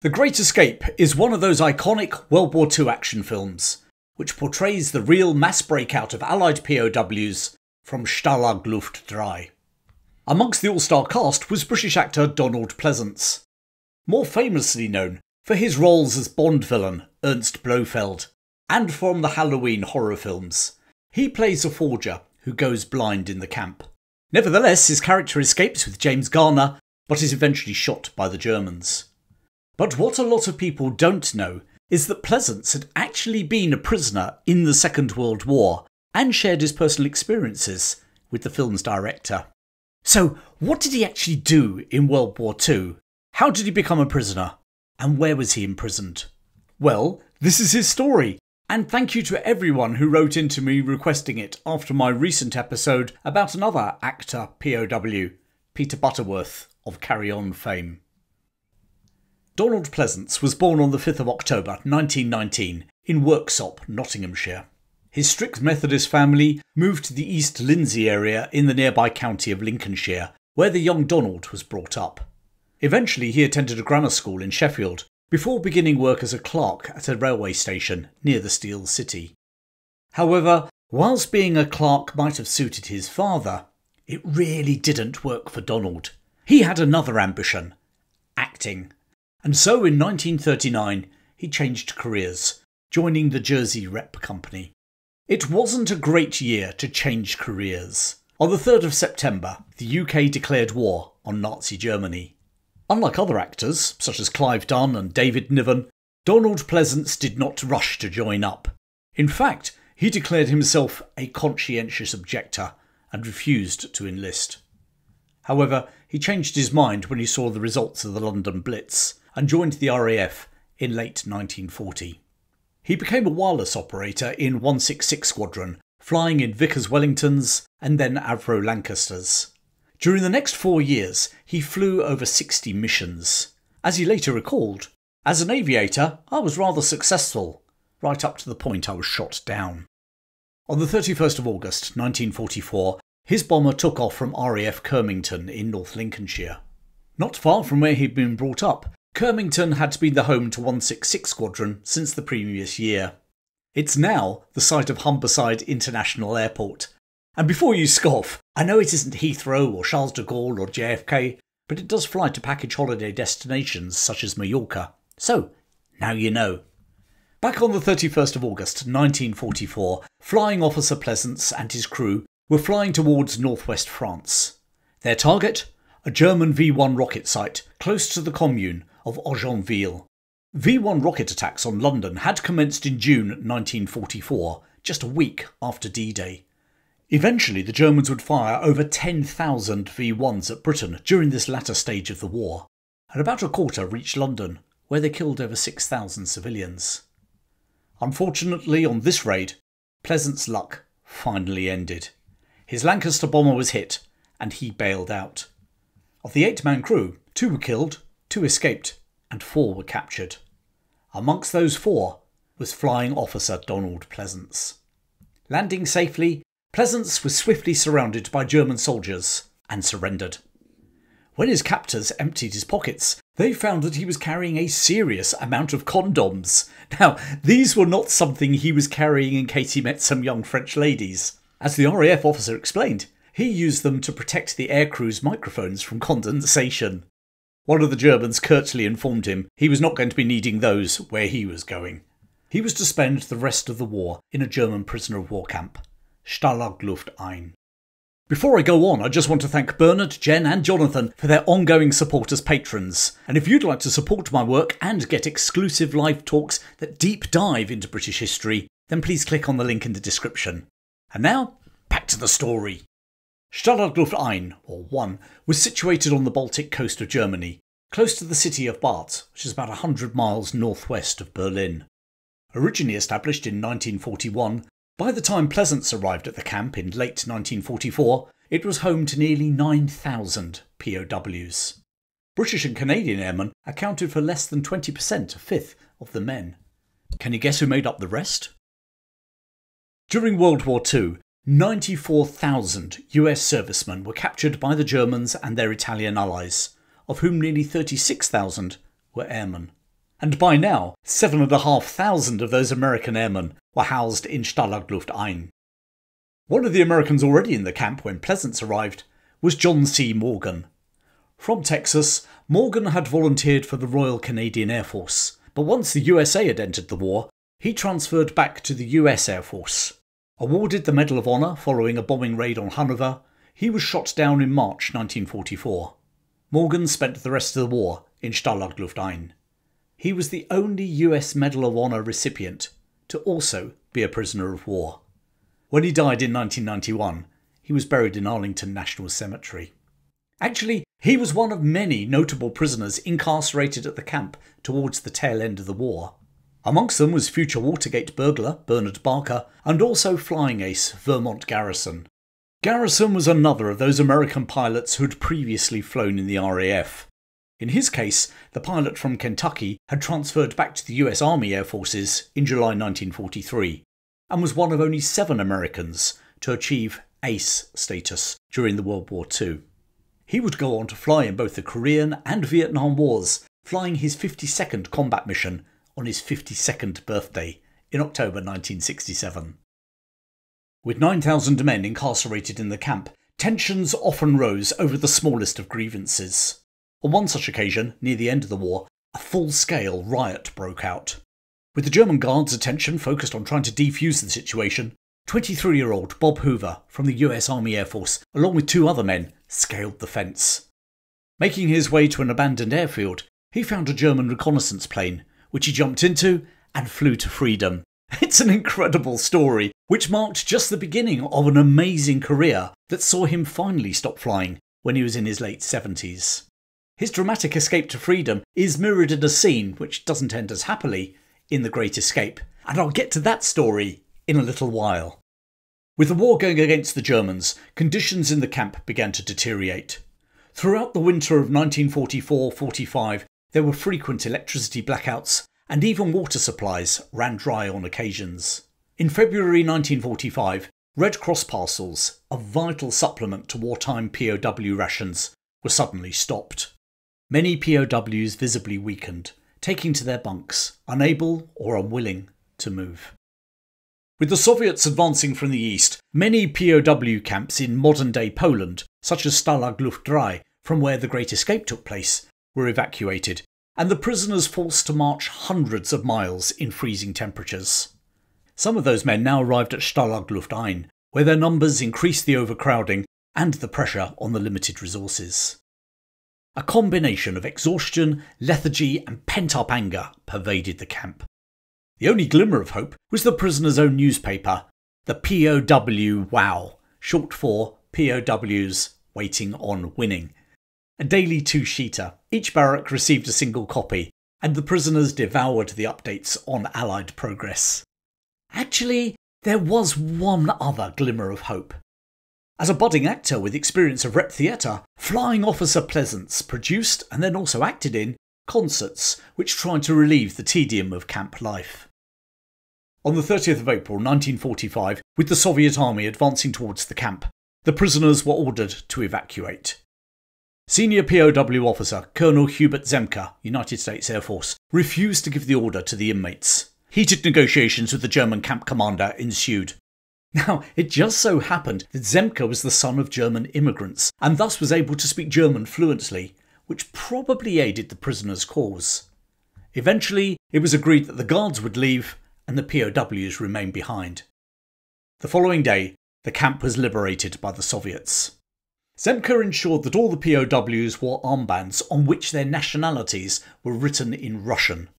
The Great Escape is one of those iconic World War II action films, which portrays the real mass breakout of Allied POWs from Stalag Luft 3. Amongst the all-star cast was British actor Donal Pleasence, more famously known for his roles as Bond villain Ernst Blofeld, and from the Halloween horror films. He plays a forger who goes blind in the camp. Nevertheless, his character escapes with James Garner, but is eventually shot by the Germans. But what a lot of people don't know is that Pleasence had actually been a prisoner in the Second World War and shared his personal experiences with the film's director. So, what did he actually do in World War II? How did he become a prisoner? And where was he imprisoned? Well, this is his story, and thank you to everyone who wrote in to me requesting it after my recent episode about another actor POW, Peter Butterworth of Carry On fame. Donal Pleasence was born on the 5th of October 1919 in Worksop, Nottinghamshire. His strict Methodist family moved to the East Lindsey area in the nearby county of Lincolnshire, where the young Donald was brought up. Eventually he attended a grammar school in Sheffield, before beginning work as a clerk at a railway station near the Steel City. However, whilst being a clerk might have suited his father, it really didn't work for Donald. He had another ambition: acting. And so in 1939 he changed careers, joining the Jersey Rep Company. It wasn't a great year to change careers. On the 3rd of September, the UK declared war on Nazi Germany. Unlike other actors, such as Clive Dunn and David Niven, Donal Pleasence did not rush to join up. In fact, he declared himself a conscientious objector and refused to enlist. However, he changed his mind when he saw the results of the London Blitz and joined the RAF in late 1940. He became a wireless operator in 166 Squadron, flying in Vickers Wellingtons and then Avro Lancasters. During the next 4 years, he flew over 60 missions. As he later recalled, "As an aviator, I was rather successful, right up to the point I was shot down." On the 31st of August 1944, his bomber took off from RAF Kirmington in North Lincolnshire. Not far from where he'd been brought up, Kirmington had been the home to 166 Squadron since the previous year. It's now the site of Humberside International Airport. And before you scoff, I know it isn't Heathrow or Charles de Gaulle or JFK, but it does fly to package holiday destinations such as Mallorca. So, now you know. Back on the 31st of August 1944, Flying Officer Pleasence and his crew were flying towards northwest France. Their target? A German V-1 rocket site close to the commune of Augenville. V-1 rocket attacks on London had commenced in June 1944, just a week after D-Day. Eventually the Germans would fire over 10,000 V-1s at Britain during this latter stage of the war, and about a quarter reached London, where they killed over 6,000 civilians. Unfortunately, on this raid, Pleasence's luck finally ended. His Lancaster bomber was hit, and he bailed out. Of the 8-man crew, 2 were killed, 2 escaped, and 4 were captured. Amongst those 4 was Flying Officer Donal Pleasence. Landing safely, Pleasence was swiftly surrounded by German soldiers and surrendered. When his captors emptied his pockets, they found that he was carrying a serious amount of condoms. Now, these were not something he was carrying in case he met some young French ladies. As the RAF officer explained, he used them to protect the aircrew's microphones from condensation. One of the Germans curtly informed him he was not going to be needing those where he was going. He was to spend the rest of the war in a German prisoner of war camp, Stalag Luft 1. Before I go on, I just want to thank Bernard, Jen and Jonathan for their ongoing support as patrons. And if you'd like to support my work and get exclusive live talks that deep dive into British history, then please click on the link in the description. And now, back to the story. Stalag Luft 1, or 1, was situated on the Baltic coast of Germany, close to the city of Bad, which is about 100 miles northwest of Berlin. Originally established in 1941, by the time Pleasence arrived at the camp in late 1944, it was home to nearly 9,000 POWs. British and Canadian airmen accounted for less than 20%, a fifth, of the men. Can you guess who made up the rest? During World War II, 94,000 US servicemen were captured by the Germans and their Italian allies, of whom nearly 36,000 were airmen. and by now 7,500 of those American airmen were housed in Stalag Luft 1. One of the Americans already in the camp when Pleasence arrived was John C. Morgan. From Texas, Morgan had volunteered for the Royal Canadian Air Force, but once the USA had entered the war, he transferred back to the US Air Force. Awarded the Medal of Honor following a bombing raid on Hanover, he was shot down in March 1944. Morgan spent the rest of the war in Stalag Luft 1. He was the only US Medal of Honor recipient to also be a prisoner of war. When he died in 1991, he was buried in Arlington National Cemetery. Actually, he was one of many notable prisoners incarcerated at the camp towards the tail end of the war. Amongst them was future Watergate burglar Bernard Barker and also flying ace Vermont Garrison. Garrison was another of those American pilots who had previously flown in the RAF. In his case, the pilot from Kentucky had transferred back to the US Army Air Forces in July 1943 and was one of only 7 Americans to achieve ace status during the World War II. He would go on to fly in both the Korean and Vietnam Wars, flying his 52nd combat mission on his 52nd birthday in October 1967. With 9,000 men incarcerated in the camp, tensions often rose over the smallest of grievances. On one such occasion, near the end of the war, a full-scale riot broke out. With the German guards' attention focused on trying to defuse the situation, 23-year-old Bob Hoover from the US Army Air Force, along with 2 other men, scaled the fence. Making his way to an abandoned airfield, he found a German reconnaissance plane, which he jumped into and flew to freedom. It's an incredible story, which marked just the beginning of an amazing career that saw him finally stop flying when he was in his late 70s. His dramatic escape to freedom is mirrored in a scene which doesn't end as happily in The Great Escape, and I'll get to that story in a little while. With the war going against the Germans, conditions in the camp began to deteriorate. Throughout the winter of 1944-45, there were frequent electricity blackouts, and even water supplies ran dry on occasions. In February 1945, Red Cross parcels, a vital supplement to wartime POW rations, were suddenly stopped. Many POWs visibly weakened, taking to their bunks, unable or unwilling to move. With the Soviets advancing from the east, many POW camps in modern-day Poland, such as Stalag Luft 3, from where the Great Escape took place, were evacuated, and the prisoners forced to march hundreds of miles in freezing temperatures. Some of those men now arrived at Stalag Luft 1, where their numbers increased the overcrowding and the pressure on the limited resources. A combination of exhaustion, lethargy and pent-up anger pervaded the camp. The only glimmer of hope was the prisoners' own newspaper, the POW WOW, short for POWs Waiting on Winning. A daily 2-sheeter. Each barrack received a single copy, and the prisoners devoured the updates on Allied progress. Actually, there was one other glimmer of hope. As a budding actor with experience of rep theatre, Flying Officer Pleasence produced, and then also acted in, concerts which tried to relieve the tedium of camp life. On the 30th of April 1945, with the Soviet army advancing towards the camp, the prisoners were ordered to evacuate. Senior POW officer Colonel Hubert Zemke, United States Air Force, refused to give the order to the inmates. Heated negotiations with the German camp commander ensued. Now, it just so happened that Zemke was the son of German immigrants, and thus was able to speak German fluently, which probably aided the prisoners' cause. Eventually, it was agreed that the guards would leave and the POWs remain behind. The following day, the camp was liberated by the Soviets. Zemke ensured that all the POWs wore armbands on which their nationalities were written in Russian.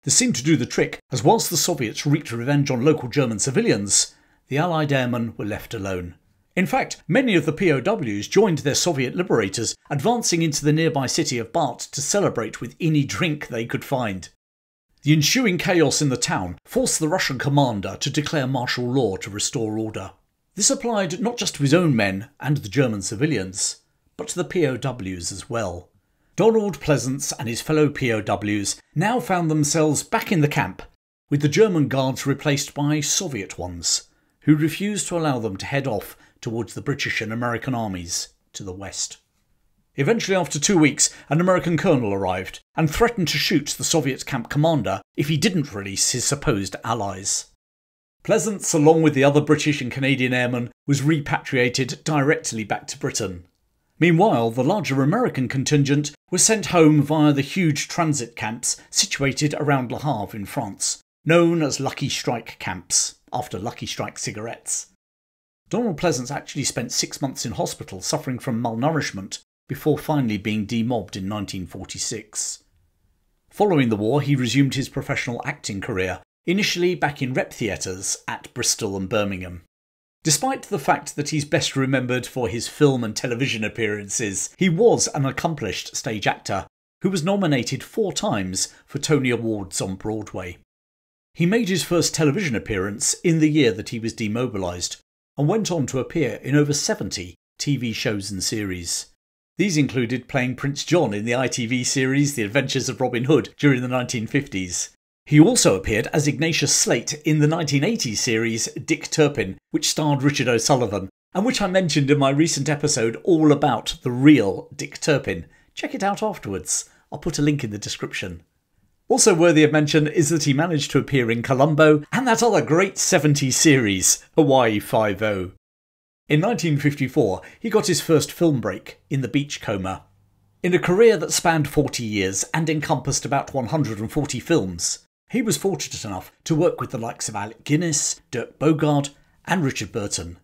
This seemed to do the trick, as whilst the Soviets wreaked revenge on local German civilians, the Allied airmen were left alone. In fact, many of the POWs joined their Soviet liberators, advancing into the nearby city of Bart to celebrate with any drink they could find. The ensuing chaos in the town forced the Russian commander to declare martial law to restore order. This applied not just to his own men and the German civilians, but to the POWs as well. Donal Pleasence and his fellow POWs now found themselves back in the camp, with the German guards replaced by Soviet ones, who refused to allow them to head off towards the British and American armies to the west. Eventually, after 2 weeks, an American colonel arrived and threatened to shoot the Soviet camp commander if he didn't release his supposed allies. Pleasence, along with the other British and Canadian airmen, was repatriated directly back to Britain. Meanwhile, the larger American contingent was sent home via the huge transit camps situated around Le Havre in France, known as Lucky Strike camps, after Lucky Strike cigarettes. Donal Pleasence actually spent 6 months in hospital suffering from malnourishment before finally being demobbed in 1946. Following the war, he resumed his professional acting career, initially back in rep theatres at Bristol and Birmingham. Despite the fact that he's best remembered for his film and television appearances, he was an accomplished stage actor who was nominated 4 times for Tony Awards on Broadway. He made his first television appearance in the year that he was demobilised and went on to appear in over 70 TV shows and series. These included playing Prince John in the ITV series The Adventures of Robin Hood during the 1950s. He also appeared as Ignatius Slate in the 1980s series Dick Turpin, which starred Richard O'Sullivan, and which I mentioned in my recent episode all about the real Dick Turpin. Check it out afterwards. I'll put a link in the description. Also worthy of mention is that he managed to appear in Columbo and that other great 70s series, Hawaii Five-0. In 1954, he got his first film break in The Beachcomber. In a career that spanned 40 years and encompassed about 140 films, he was fortunate enough to work with the likes of Alec Guinness, Dirk Bogarde and Richard Burton.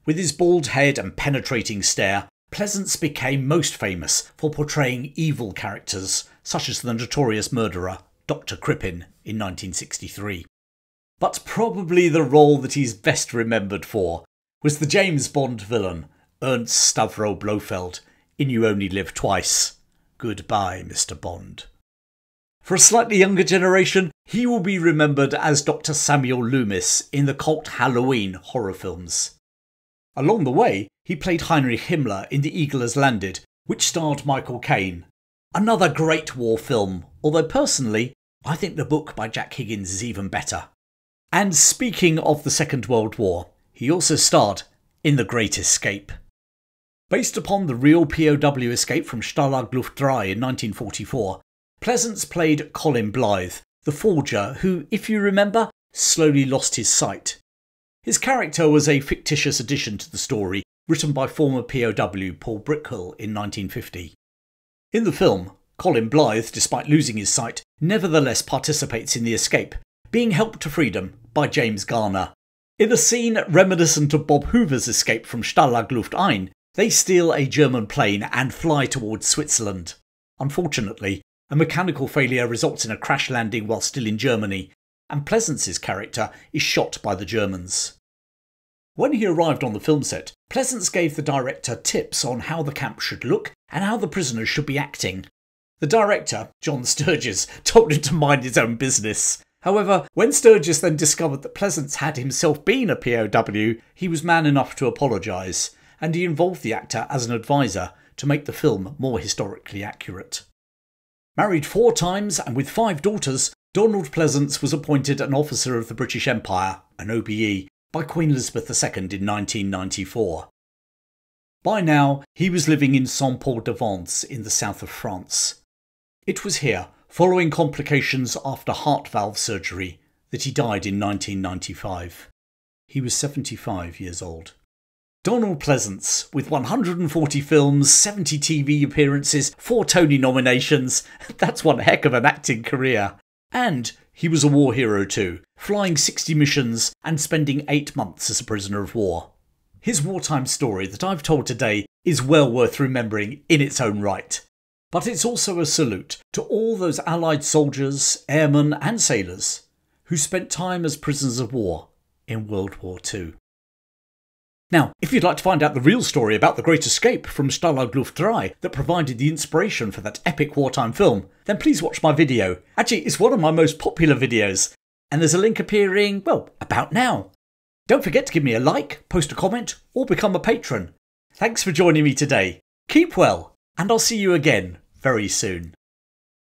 With his bald head and penetrating stare, Pleasence became most famous for portraying evil characters such as the notorious murderer Dr. Crippen in 1963. But probably the role that he's best remembered for was the James Bond villain Ernst Stavro Blofeld in You Only Live Twice. Goodbye, Mr. Bond. For a slightly younger generation, he will be remembered as Dr. Samuel Loomis in the cult Halloween horror films. Along the way, he played Heinrich Himmler in The Eagle Has Landed, which starred Michael Caine. Another great war film, although personally, I think the book by Jack Higgins is even better. And speaking of the Second World War, he also starred in The Great Escape. Based upon the real POW escape from Stalag Luft in 1944, Pleasence played Colin Blythe, the forger who, if you remember, slowly lost his sight. His character was a fictitious addition to the story, written by former POW Paul Brickhill in 1950. In the film, Colin Blythe, despite losing his sight, nevertheless participates in the escape, being helped to freedom by James Garner. In a scene reminiscent of Bob Hoover's escape from Stalag Luft, they steal a German plane and fly towards Switzerland. Unfortunately, a mechanical failure results in a crash landing while still in Germany, and Pleasence's character is shot by the Germans. When he arrived on the film set, Pleasence gave the director tips on how the camp should look and how the prisoners should be acting. The director, John Sturges, told him to mind his own business. However, when Sturges then discovered that Pleasence had himself been a POW, he was man enough to apologise, and he involved the actor as an advisor to make the film more historically accurate. Married 4 times and with 5 daughters, Donal Pleasence was appointed an officer of the British Empire, an OBE, by Queen Elizabeth II in 1994. By now, he was living in Saint-Paul-de-Vence in the south of France. It was here, following complications after heart valve surgery, that he died in 1995. He was 75 years old. Donal Pleasence, with 140 films, 70 TV appearances, 4 Tony nominations, that's one heck of an acting career. And he was a war hero too, flying 60 missions and spending 8 months as a prisoner of war. His wartime story that I've told today is well worth remembering in its own right. But it's also a salute to all those Allied soldiers, airmen and sailors who spent time as prisoners of war in World War II. Now, if you'd like to find out the real story about the Great Escape from Stalag Luft that provided the inspiration for that epic wartime film, then please watch my video. Actually, it's one of my most popular videos, and there's a link appearing, well, about now. Don't forget to give me a like, post a comment, or become a patron. Thanks for joining me today. Keep well, and I'll see you again very soon.